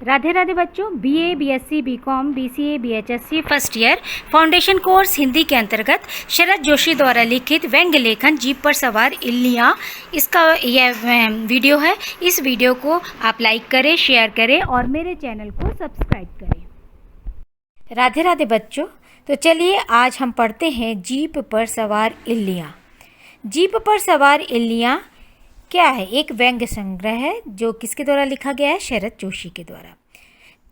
राधे राधे बच्चों, BA, BSc, BCom, BCA, बीएचएससी first year foundation course Hindi के अंतर्गत शरद जोशी द्वारा लिखित व्यंग्य लेखन जीप पर सवार इल्लियाँ, इसका यह वीडियो है। इस वीडियो को आप लाइक करें, शेयर करें और मेरे चैनल को सब्सक्राइब करें। राधे राधे बच्चों, तो चलिए आज हम पढ़ते हैं जीप पर सवार इल्लियाँ। जीप पर सवार इल्लियाँ क्या है? एक व्यंग्य संग्रह है जो किसके द्वारा लिखा गया है? शरद जोशी के द्वारा।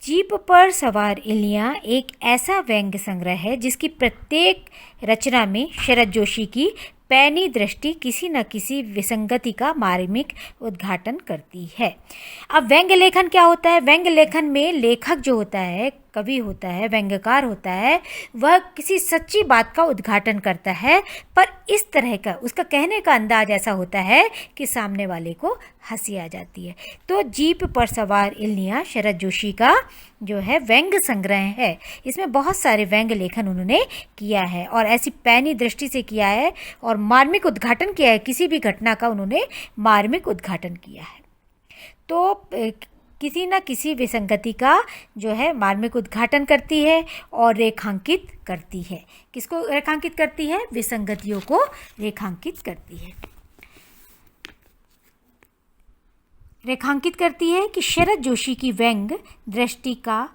जीप पर सवार इल्लियाँ एक ऐसा व्यंग्य संग्रह है जिसकी प्रत्येक रचना में शरद जोशी की पैनी दृष्टि किसी न किसी विसंगति का मार्मिक उद्घाटन करती है। अब व्यंग्य लेखन क्या होता है? व्यंग्य लेखन में लेखक जो होता है, कवि होता है, व्यंग्यकार होता है, वह किसी सच्ची बात का उद्घाटन करता है, पर इस तरह का उसका कहने का अंदाज ऐसा होता है कि सामने वाले को हंसी आ जाती है। तो जीप पर सवार इल्लियाँ शरद जोशी का जो है व्यंग्य संग्रह है। इसमें बहुत सारे व्यंग्य लेखन उन्होंने किया है और ऐसी पैनी दृष्टि से किया है और मार्मिक उद्घाटन किया है। किसी भी घटना का उन्होंने मार्मिक उद्घाटन किया है। तो किसी न किसी विसंगति का जो है मार्मिक उद्घाटन करती है और रेखांकित करती है। किसको रेखांकित करती है? विसंगतियों को रेखांकित करती है। रेखांकित करती है कि शरद जोशी की व्यंग्य दृष्टि का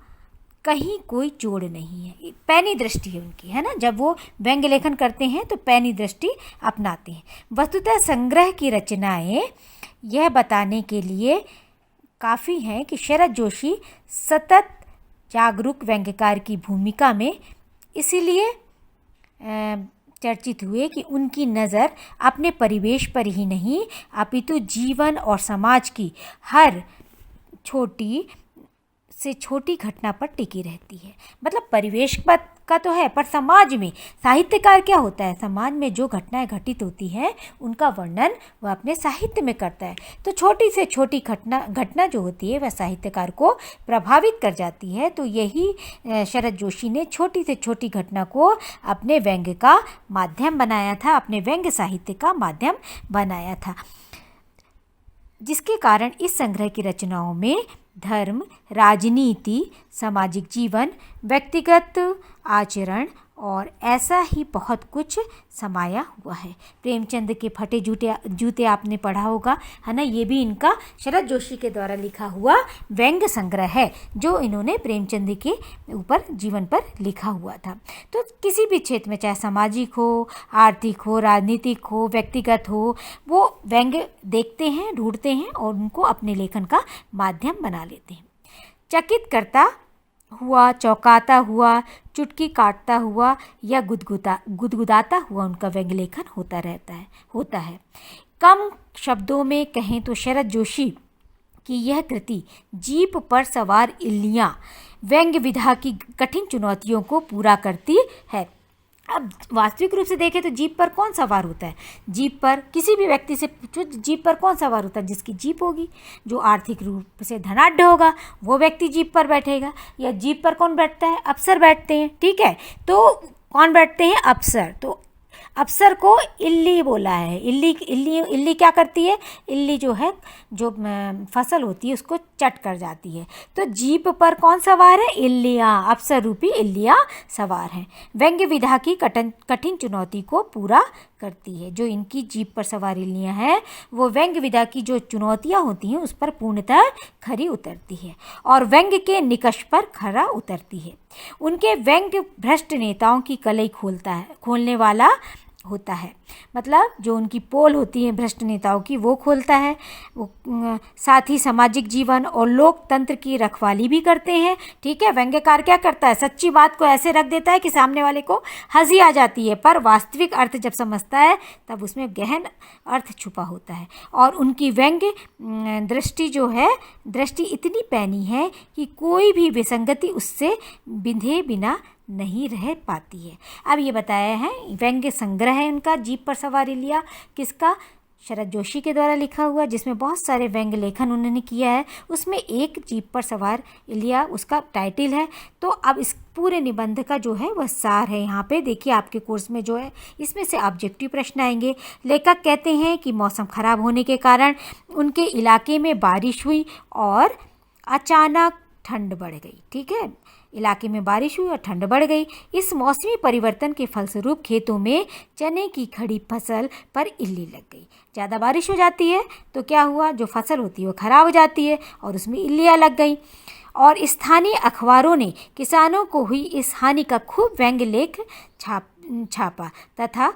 कहीं कोई जोड़ नहीं है। पैनी दृष्टि है उनकी, है ना। जब वो व्यंग्य लेखन करते हैं तो पैनी दृष्टि अपनाते हैं। वस्तुतः संग्रह की रचनाएं यह बताने के लिए काफ़ी हैं कि शरद जोशी सतत जागरूक व्यंग्यकार की भूमिका में इसीलिए चर्चित हुए कि उनकी नज़र अपने परिवेश पर ही नहीं अपितु जीवन और समाज की हर छोटी से छोटी घटना पर टिकी रहती है। मतलब परिवेश का तो है, पर समाज में साहित्यकार क्या होता है? समाज में जो घटनाएं घटित होती हैं उनका वर्णन वह अपने साहित्य में करता है। तो छोटी से छोटी घटना जो होती है वह साहित्यकार को प्रभावित कर जाती है। तो यही शरद जोशी ने छोटी से छोटी घटना को अपने व्यंग्य का माध्यम बनाया था, अपने व्यंग्य साहित्य का माध्यम बनाया था, जिसके कारण इस संग्रह की रचनाओं में धर्म, राजनीति, सामाजिक जीवन, व्यक्तिगत आचरण और ऐसा ही बहुत कुछ समाया हुआ है। प्रेमचंद के फटे जूते आपने पढ़ा होगा, है ना। ये भी इनका शरद जोशी के द्वारा लिखा हुआ व्यंग्य संग्रह है जो इन्होंने प्रेमचंद के ऊपर जीवन पर लिखा हुआ था। तो किसी भी क्षेत्र में, चाहे सामाजिक हो, आर्थिक हो, राजनीतिक हो, व्यक्तिगत हो, वो व्यंग्य देखते हैं, ढूंढते हैं और उनको अपने लेखन का माध्यम बना लेते हैं। चकित करता हुआ, चौंकाता हुआ, चुटकी काटता हुआ या गुदगुदाता हुआ उनका व्यंग्य लेखन होता है। कम शब्दों में कहें तो शरद जोशी की यह कृति जीप पर सवार इल्लियाँ व्यंग्य विधा की कठिन चुनौतियों को पूरा करती है। अब वास्तविक रूप से देखें तो जीप पर कौन सवार होता है? जीप पर किसी भी व्यक्ति से पूछो, जीप पर कौन सवार होता है? जिसकी जीप होगी, जो आर्थिक रूप से धनाढ्य होगा वो व्यक्ति जीप पर बैठेगा। या जीप पर कौन बैठता है? अफसर बैठते हैं, ठीक है। तो कौन बैठते हैं? अफसर। तो अफसर को इल्ली बोला है। इल्ली क्या करती है? इल्ली जो है, जो फसल होती है उसको चट कर जाती है। तो जीप पर कौन सवार है? इल्लियाँ, अफसर रूपी इल्लियाँ सवार हैं। व्यंग्य विधा की कठिन चुनौती को पूरा करती है। जो इनकी जीप पर सवार इल्लियाँ हैं वो व्यंग्य विधा की जो चुनौतियाँ होती हैं उस पर पूर्णतः खरी उतरती है और व्यंग्य के निकष पर खरा उतरती है। उनके व्यंग्य भ्रष्ट नेताओं की कलई खोलने वाला होता है। मतलब जो उनकी पोल होती है भ्रष्ट नेताओं की, वो खोलता है। वो साथ ही सामाजिक जीवन और लोकतंत्र की रखवाली भी करते हैं, ठीक है। व्यंग्यकार क्या करता है? सच्ची बात को ऐसे रख देता है कि सामने वाले को हंसी आ जाती है, पर वास्तविक अर्थ जब समझता है तब उसमें गहन अर्थ छुपा होता है। और उनकी व्यंग्य दृष्टि इतनी पैनी है कि कोई भी विसंगति उससे बिंधे बिना नहीं रह पाती है। अब ये बताया है व्यंग्य संग्रह है उनका जीप पर सवार इल्लियाँ, किसका? शरद जोशी के द्वारा लिखा हुआ, जिसमें बहुत सारे व्यंग्य लेखन उन्होंने किया है। उसमें एक जीप पर सवार इल्लियाँ उसका टाइटल है। तो अब इस पूरे निबंध का जो है वह सार है। यहाँ पे देखिए आपके कोर्स में जो है इसमें से ऑब्जेक्टिव प्रश्न आएंगे। लेखक कहते हैं कि मौसम खराब होने के कारण उनके इलाके में बारिश हुई और अचानक ठंड बढ़ गई। ठीक है, इलाके में बारिश हुई और ठंड बढ़ गई। इस मौसमी परिवर्तन के फलस्वरूप खेतों में चने की खड़ी फसल पर इल्ली लग गई। ज़्यादा बारिश हो जाती है तो क्या हुआ, जो फसल होती है वो खराब हो जाती है और उसमें इल्लियाँ लग गई। और स्थानीय अखबारों ने किसानों को हुई इस हानि का खूब व्यंग्य लेख छापा तथा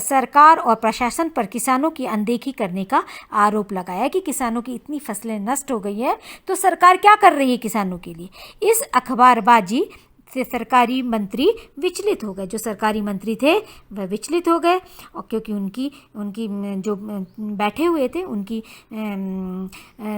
सरकार और प्रशासन पर किसानों की अनदेखी करने का आरोप लगाया कि किसानों की इतनी फसलें नष्ट हो गई है तो सरकार क्या कर रही है किसानों के लिए। इस अखबारबाजी से सरकारी मंत्री विचलित हो गए। जो सरकारी मंत्री थे वह विचलित हो गए, और क्योंकि उनकी जो बैठे हुए थे उनकी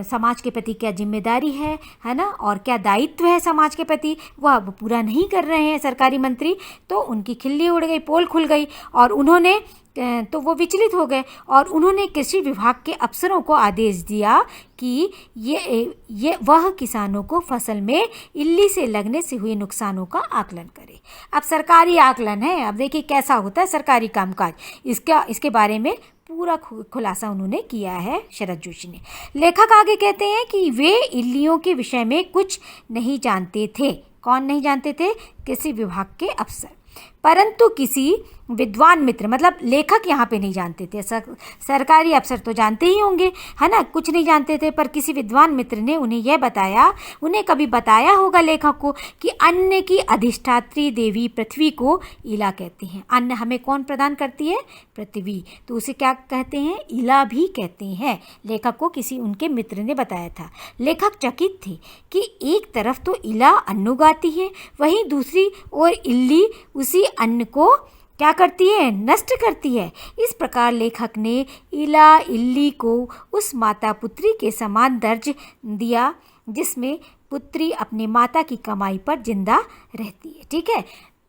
समाज के प्रति क्या जिम्मेदारी है ना, और क्या दायित्व है समाज के प्रति, वह अब पूरा नहीं कर रहे हैं सरकारी मंत्री। तो उनकी खिल्ली उड़ गई, पोल खुल गई और उन्होंने तो वो विचलित हो गए और उन्होंने कृषि विभाग के अफसरों को आदेश दिया कि ये वह किसानों को फसल में इल्ली से लगने से हुए नुकसानों का आकलन करे। अब सरकारी आकलन है, अब देखिए कैसा होता है सरकारी कामकाज, इसके बारे में पूरा खुलासा उन्होंने किया है शरद जोशी ने। लेखक आगे कहते हैं कि वे इल्लियों के विषय में कुछ नहीं जानते थे। कौन नहीं जानते थे? कृषि विभाग के अफसर। परंतु किसी विद्वान मित्र, मतलब लेखक यहाँ पे नहीं जानते थे, सरकारी अफसर तो जानते ही होंगे, है ना, कुछ नहीं जानते थे, पर किसी विद्वान मित्र ने उन्हें यह बताया, उन्हें कभी बताया होगा लेखक को कि अन्न की अधिष्ठात्री देवी पृथ्वी को इला कहते हैं। अन्न हमें कौन प्रदान करती है? पृथ्वी। तो उसे क्या कहते हैं? इला भी कहते हैं। लेखक को किसी उनके मित्र ने बताया था। लेखक चकित थे कि एक तरफ तो इला अन्न उगाती है, वहीं दूसरी ओर इल्ली उसी अन्न को क्या करती है? नष्ट करती है। इस प्रकार लेखक ने इला इल्ली को उस माता पुत्री के समान दर्ज दिया जिसमें पुत्री अपने माता की कमाई पर जिंदा रहती है। ठीक है,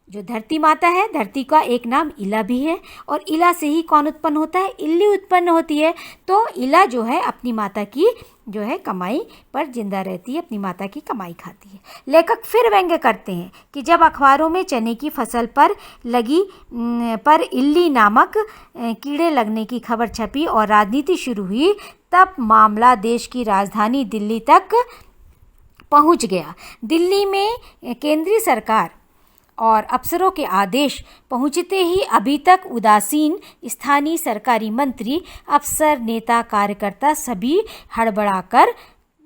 जो धरती माता है, धरती का एक नाम इला भी है, और इला से ही कौन उत्पन्न होता है? इल्ली उत्पन्न होती है। तो इला जो है अपनी माता की जो है कमाई पर जिंदा रहती है, अपनी माता की कमाई खाती है। लेखक फिर व्यंग्य करते हैं कि जब अखबारों में चने की फसल पर इल्ली नामक कीड़े लगने की खबर छपी और राजनीति शुरू हुई, तब मामला देश की राजधानी दिल्ली तक पहुंच गया। दिल्ली में केंद्रीय सरकार और अफसरों के आदेश पहुंचते ही अभी तक उदासीन स्थानीय सरकारी मंत्री, अफसर, नेता, कार्यकर्ता सभी हड़बड़ाकर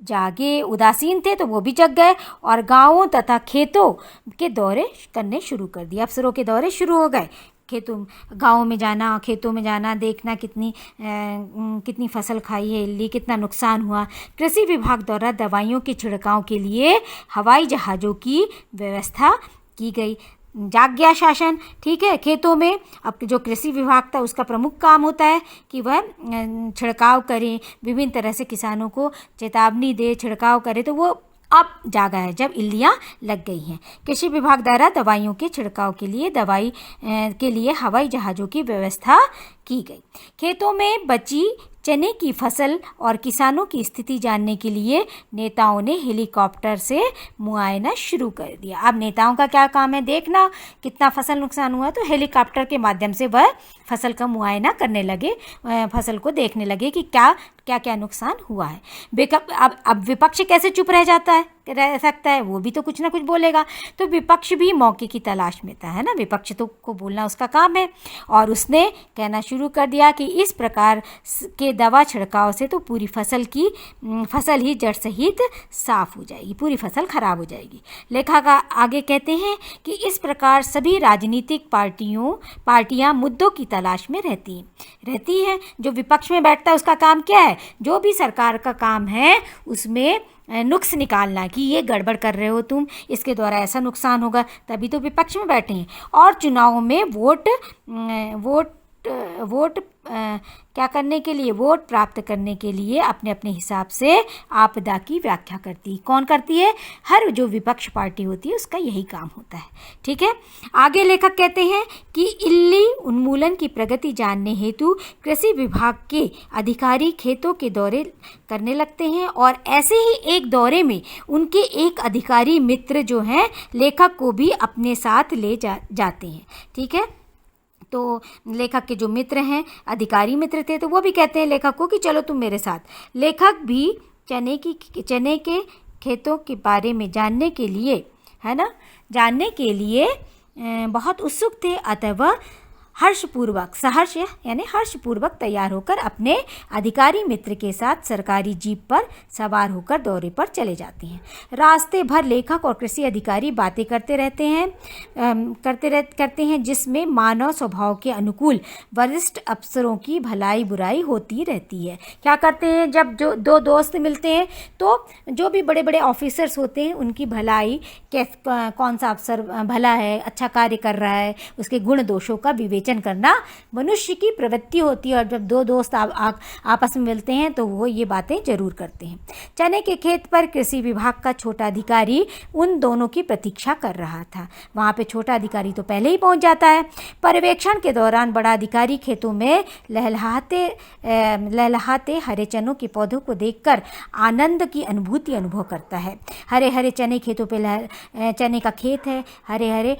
जागे। उदासीन थे तो वो भी जग गए और गांवों तथा खेतों के दौरे करने शुरू कर दिए। अफसरों के दौरे शुरू हो गए, गाँव में जाना, खेतों में जाना, देखना कितनी फसल खाई है इल्ली, कितना नुकसान हुआ। कृषि विभाग द्वारा दवाइयों के छिड़काव के लिए हवाई जहाज़ों की व्यवस्था की गई। जाग गया शासन। ठीक है, खेतों में अब जो कृषि विभाग था उसका प्रमुख काम होता है कि वह छिड़काव करे, विभिन्न तरह से किसानों को चेतावनी दे, छिड़काव करे, तो वो अब जागा है जब इल्लियाँ लग गई हैं। कृषि विभाग द्वारा दवाइयों के छिड़काव के लिए हवाई जहाज़ों की व्यवस्था की गई। खेतों में बची चने की फसल और किसानों की स्थिति जानने के लिए नेताओं ने हेलीकॉप्टर से मुआयना शुरू कर दिया। अब नेताओं का क्या काम है? देखना कितना फसल नुकसान हुआ, तो हेलीकॉप्टर के माध्यम से वह फसल का मुआयना करने लगे, फसल को देखने लगे कि क्या नुकसान हुआ है। अब विपक्ष कैसे चुप रह सकता है? वो भी तो कुछ ना कुछ बोलेगा। तो विपक्ष भी मौके की तलाश में था, है ना, विपक्ष तो को बोलना उसका काम है। और उसने कहना शुरू कर दिया कि इस प्रकार के दवा छिड़काव से तो पूरी फसल ही जड़ सहित साफ हो जाएगी, पूरी फसल खराब हो जाएगी। लेखक आगे कहते हैं कि इस प्रकार सभी राजनीतिक पार्टियां मुद्दों की तलाश में रहती हैं। जो विपक्ष में बैठता है उसका काम क्या है? जो भी सरकार का काम है उसमें नुक्स निकालना कि ये गड़बड़ कर रहे हो तुम, इसके द्वारा ऐसा नुकसान होगा, तभी तो विपक्ष में बैठे हैं। और चुनाव में वोट क्या करने के लिए? वोट प्राप्त करने के लिए अपने अपने हिसाब से आपदा की व्याख्या करती है। कौन करती है? हर जो विपक्ष पार्टी होती है उसका यही काम होता है। ठीक है, आगे लेखक कहते हैं कि इल्ली उन्मूलन की प्रगति जानने हेतु कृषि विभाग के अधिकारी खेतों के दौरे करने लगते हैं, और ऐसे ही एक दौरे में उनके एक अधिकारी मित्र जो हैं लेखक को भी अपने साथ ले जाते हैं। ठीक है, तो लेखक के जो मित्र हैं, अधिकारी मित्र थे, तो वो भी कहते हैं लेखक को कि चलो तुम मेरे साथ। लेखक भी चने के खेतों के बारे में जानने के लिए, है ना, जानने के लिए बहुत उत्सुक थे। अतः वह हर्षपूर्वक तैयार होकर अपने अधिकारी मित्र के साथ सरकारी जीप पर सवार होकर दौरे पर चले जाते हैं। रास्ते भर लेखक और कृषि अधिकारी बातें करते हैं जिसमें मानव स्वभाव के अनुकूल वरिष्ठ अफसरों की भलाई बुराई होती रहती है। क्या करते हैं, जब जो दो दोस्त मिलते हैं तो जो भी बड़े बड़े ऑफिसर्स होते हैं उनकी भलाई, कौन सा अफसर भला है, अच्छा कार्य कर रहा है, उसके गुण दोषों का विवेचन करना मनुष्य की प्रवृत्ति होती है। और जब दो दोस्त आपस में मिलते हैं तो वो ये बातें जरूर करते हैं। चने के खेत पर कृषि विभाग का छोटा अधिकारी उन दोनों की प्रतीक्षा कर रहा था। वहाँ पे छोटा अधिकारी तो पहले ही पहुँच जाता है। पर्यवेक्षण के दौरान बड़ा अधिकारी खेतों में लहलहाते हरे चनों के पौधों को देखकर आनंद की अनुभूति अनुभव करता है। हरे हरे चने खेतों पे चने का खेत है, हरे हरे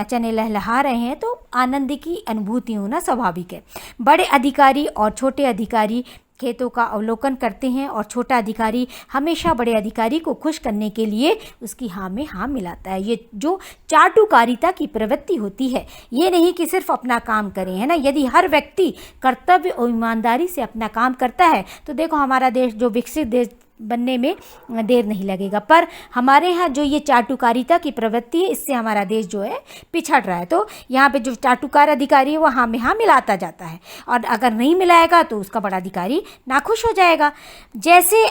चने लहलहा रहे हैं तो आनंद की अनुभूति होना स्वाभाविक है। बड़े अधिकारी और छोटे अधिकारी खेतों का अवलोकन करते हैं और छोटा अधिकारी हमेशा बड़े अधिकारी को खुश करने के लिए उसकी हाँ में हाँ मिलाता है। ये जो चाटुकारिता की प्रवृत्ति होती है, ये नहीं कि सिर्फ अपना काम करें, है ना। यदि हर व्यक्ति कर्तव्य और ईमानदारी से अपना काम करता है तो देखो हमारा देश जो विकसित देश बनने में देर नहीं लगेगा। पर हमारे यहाँ जो ये चाटुकारिता की प्रवृत्ति है, इससे हमारा देश जो है पिछड़ रहा है। तो यहाँ पे जो चाटुकार अधिकारी है वो हाँ में हाँ मिलाता जाता है और अगर नहीं मिलाएगा तो उसका बड़ा अधिकारी नाखुश हो जाएगा। जैसे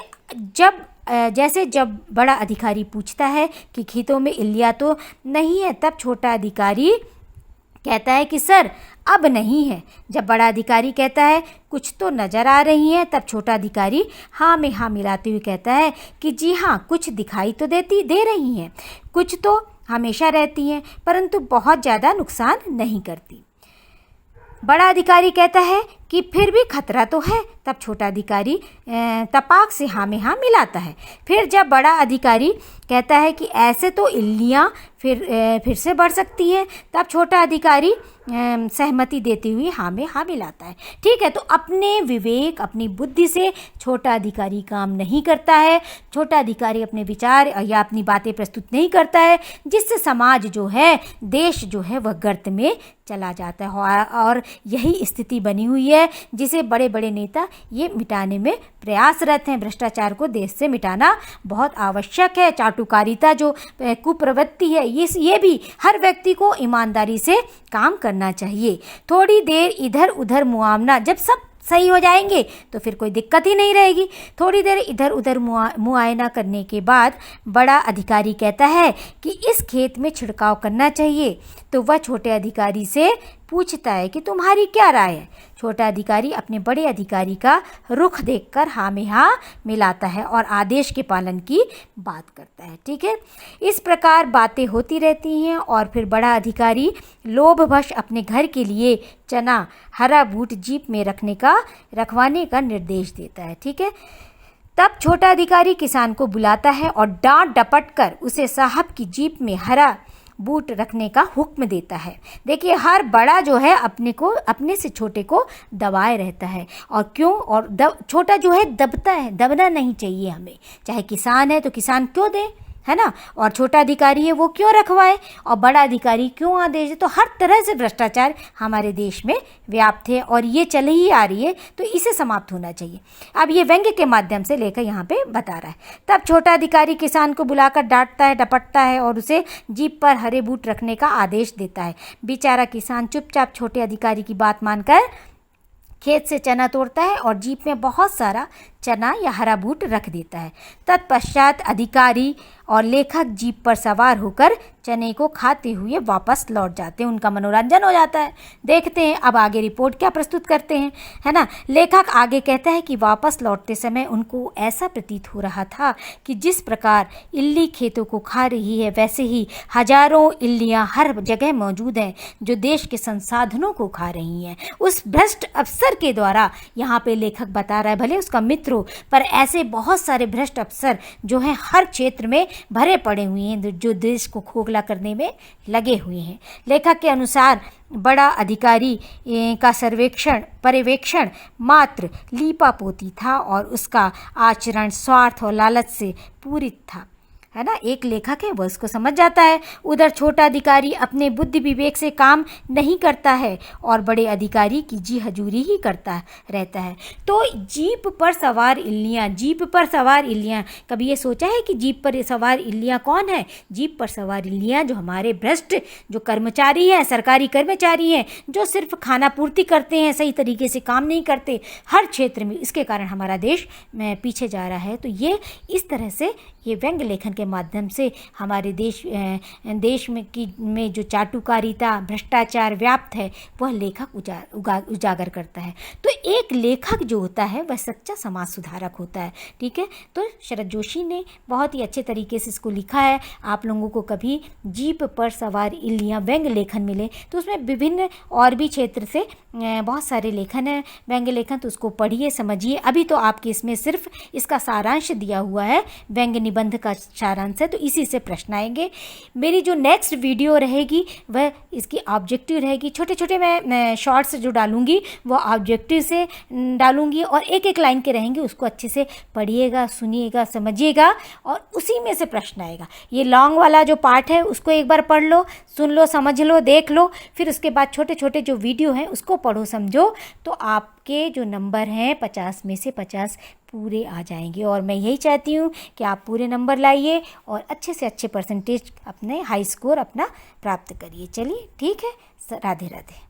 जब बड़ा अधिकारी पूछता है कि खेतों में इल्लियाँ तो नहीं है, तब छोटा अधिकारी कहता है कि सर अब नहीं है। जब बड़ा अधिकारी कहता है कुछ तो नज़र आ रही है, तब छोटा अधिकारी हाँ में हाँ मिलाते हुए कहता है कि जी हाँ, कुछ दिखाई तो दे रही हैं, कुछ तो हमेशा रहती हैं परंतु बहुत ज़्यादा नुकसान नहीं करती। बड़ा अधिकारी कहता है कि फिर भी खतरा तो है, तब छोटा अधिकारी तपाक से हाँ में हाँ मिलाता है। फिर जब बड़ा अधिकारी कहता है कि ऐसे तो इल्लियाँ फिर से बढ़ सकती हैं, तब छोटा अधिकारी सहमति देते हुए हाँ में हाँ मिलाता है। ठीक है, तो अपने विवेक, अपनी बुद्धि से छोटा अधिकारी काम नहीं करता है। छोटा अधिकारी अपने विचार या अपनी बातें प्रस्तुत नहीं करता है, जिससे समाज जो है, देश जो है, वह गर्त में चला जाता है। और यही स्थिति बनी हुई है जिसे बड़े बड़े नेता ये मिटाने में प्रयासरत हैं। भ्रष्टाचार को देश से मिटाना बहुत आवश्यक है। चाटुकारिता जो कुप्रवृत्ति है, ये भी हर व्यक्ति को ईमानदारी से काम करना चाहिए। थोड़ी देर इधर उधर मुआवना, जब सब सही हो जाएंगे तो फिर कोई दिक्कत ही नहीं रहेगी। थोड़ी देर इधर उधर मुआयना करने के बाद बड़ा अधिकारी कहता है कि इस खेत में छिड़काव करना चाहिए, तो वह छोटे अधिकारी से पूछता है कि तुम्हारी क्या राय है। छोटा अधिकारी अपने बड़े अधिकारी का रुख देखकर हाँ में हाँ मिलाता है और आदेश के पालन की बात करता है। ठीक है, इस प्रकार बातें होती रहती हैं और फिर बड़ा अधिकारी लोभवश अपने घर के लिए चना, हरा बूट जीप में रखवाने का निर्देश देता है। ठीक है, तब छोटा अधिकारी किसान को बुलाता है और डांट डपट कर उसे साहब की जीप में हरा बूट रखने का हुक्म देता है। देखिए, हर बड़ा जो है अपने से छोटे को दबाए रहता है। और क्यों? और छोटा जो है दबता है, दबना नहीं चाहिए हमें। चाहे किसान है तो किसान क्यों दे, है ना, और छोटा अधिकारी है वो क्यों रखवाए, और बड़ा अधिकारी क्यों आदेश दे। तो हर तरह से भ्रष्टाचार हमारे देश में व्याप्त है और ये चल ही आ रही है, तो इसे समाप्त होना चाहिए। अब ये व्यंग्य के माध्यम से लेकर यहाँ पे बता रहा है। तब छोटा अधिकारी किसान को बुलाकर डांटता है, डपटता है और उसे जीप पर हरे बूट रखने का आदेश देता है। बेचारा किसान चुपचाप छोटे अधिकारी की बात मानकर खेत से चना तोड़ता है और जीप में बहुत सारा चना या हरा बूट रख देता है। तत्पश्चात अधिकारी और लेखक जीप पर सवार होकर चने को खाते हुए वापस लौट जाते हैं। उनका मनोरंजन हो जाता है। देखते हैं अब आगे रिपोर्ट क्या प्रस्तुत करते हैं, है ना। लेखक आगे कहता है कि वापस लौटते समय उनको ऐसा प्रतीत हो रहा था कि जिस प्रकार इल्ली खेतों को खा रही है, वैसे ही हजारों इल्लियाँ हर जगह मौजूद हैं जो देश के संसाधनों को खा रही हैं। उस भ्रष्ट अफसर के द्वारा, यहाँ पे लेखक बता रहा है, भले उसका मित्र हो, पर ऐसे बहुत सारे भ्रष्ट अफसर जो हैं हर क्षेत्र में भरे पड़े हुए हैं, जो देश को खोखला करने में लगे हुए हैं। लेखक के अनुसार बड़ा अधिकारी का पर्यवेक्षण मात्र लीपापोती था और उसका आचरण स्वार्थ और लालच से पूरित था, है ना। एक लेखक है, वह उसको समझ जाता है। उधर छोटा अधिकारी अपने बुद्धि विवेक से काम नहीं करता है और बड़े अधिकारी की जी हजूरी ही करता रहता है। तो जीप पर सवार इल्लियाँ, कभी ये सोचा है कि जीप पर सवार इल्लियाँ कौन है? जीप पर सवार इल्लियाँ जो हमारे भ्रष्ट जो कर्मचारी हैं, सरकारी कर्मचारी हैं, जो सिर्फ खाना पूर्ति करते हैं, सही तरीके से काम नहीं करते हर क्षेत्र में। इसके कारण हमारा देश पीछे जा रहा है। तो ये इस तरह से ये व्यंग्य लेखन के माध्यम से हमारे देश में जो चाटुकारिता, भ्रष्टाचार व्याप्त है, वह लेखक उजागर करता है। तो एक लेखक जो होता है वह सच्चा समाज सुधारक होता है, ठीक है। तो शरद जोशी ने बहुत ही अच्छे तरीके से इसको लिखा है। आप लोगों को कभी जीप पर सवार इल्लियाँ व्यंग्य लेखन मिले तो उसमें विभिन्न और भी क्षेत्र से बहुत सारे लेखन है, व्यंग्य लेखन, तो उसको पढ़िए, समझिए। अभी तो आपके इसमें सिर्फ इसका सारांश दिया हुआ है, व्यंग्य निबंध का सारांश है, तो इसी से प्रश्न आएंगे। मेरी जो नेक्स्ट वीडियो रहेगी वह इसकी ऑब्जेक्टिव रहेगी। छोटे छोटे मैं शॉर्ट्स जो डालूंगी वो ऑब्जेक्टिव से डालूंगी और एक एक लाइन के रहेंगे, उसको अच्छे से पढ़िएगा, सुनिएगा, समझिएगा और उसी में से प्रश्न आएगा। ये लॉन्ग वाला जो पार्ट है उसको एक बार पढ़ लो, सुन लो, समझ लो, देख लो, फिर उसके बाद छोटे छोटे जो वीडियो हैं उसको पढ़ो, समझो, तो आपके जो नंबर हैं 50 में से 50 पूरे आ जाएंगे। और मैं यही चाहती हूँ कि आप पूरे नंबर लाइए और अच्छे से अच्छे परसेंटेज अपने हाई स्कोर अपना प्राप्त करिए। चलिए, ठीक है, राधे राधे।